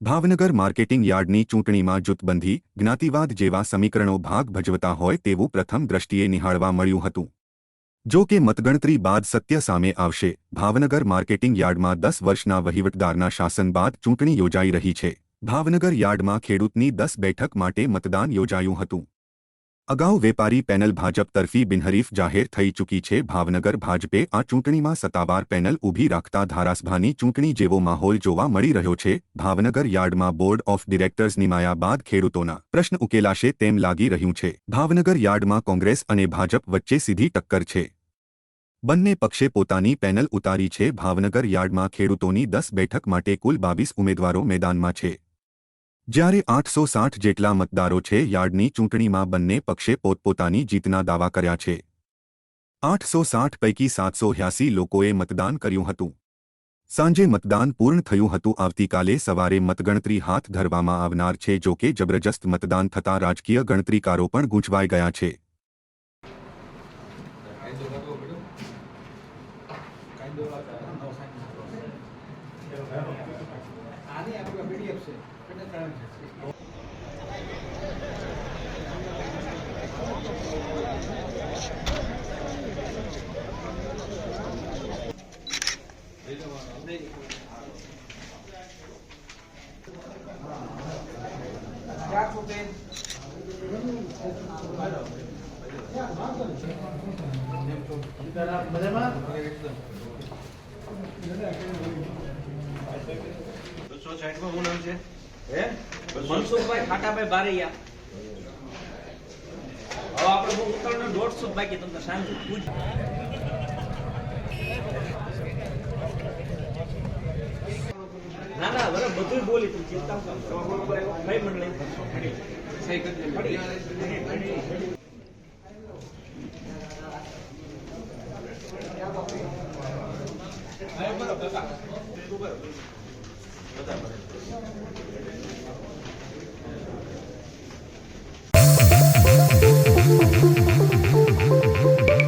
Bhavnagar marketing યાર્ડની ચૂંટણીમાં જૂથબંધી જ્ઞાતિવાદ જેવા સમીકરણો ભાગ ભજવતા હોય તેવું પ્રથમ દ્રષ્ટિએ નિહાળવા મળ્યું હતું। જો કે મતગણતરી બાદ સત્ય સામે આવશે। ભાવનગર માર્કેટિંગ યાર્ડમાં 10 વર્ષના વહીવટદારના શાસન બાદ ચૂંટણી યોજાઈ રહી છે। ભાવનગર યાર્ડમાં ખેડૂતની 10 બેઠક માટે મતદાન યોજાયું હતું। અગાઉ વેપારી પેનલ ભાજપ તરફી બિનહરીફ જાહેર થઈ ચૂકી છે। ભાવનગર ભાજપે આ ચૂંટણીમાં સત્તાવાર પેનલ ઊભી રાખતા ધારાસભાની ચૂંટણી જેવો માહોલ જોવા મળી રહ્યો છે। ભાવનગર યાર્ડમાં બોર્ડ ઓફ ડિરેક્ટર્સ નિમાયા બાદ ખેડૂતોના પ્રશ્ન ઉકેલાશે તેમ લાગી રહ્યું છે। ભાવનગર યાર્ડમાં કોંગ્રેસ અને ભાજપ વચ્ચે સીધી ટક્કર છે। બંને પક્ષે પોતાની પેનલ ઉતારી છે। ભાવનગર યાર્ડમાં ખેડૂતોની 10 બેઠક માટે કુલ 22 ઉમેદવારો મેદાનમાં છે, જ્યારે 860 જેટલા મતદારો છે। યાર્ડની ચૂંટણીમાં બંને પક્ષે પોતપોતાની જીતના દાવા કર્યા છે। 860 પૈકી 780 લોકોએ મતદાન કર્યું હતું। સાંજે મતદાન પૂર્ણ થયું હતું। આવતીકાલે સવારે મતગણતરી હાથ ધરવામાં આવનાર છે। જો કે જબરજસ્ત મતદાન થતાં રાજકીય ગણતરીકારો પણ ગૂંચવાઈ ગયા છે। मनसुखभाई खाटाभाई बारैया હવે આપણે બહુ ઉતાવળનો 150 બાકી તમને સાંજે પૂછ ના ના બરાબર બધું બોલી તું ચિંતા કરો કઈ મંડળી સહી કરી દે બરાબર કાકા બરાબર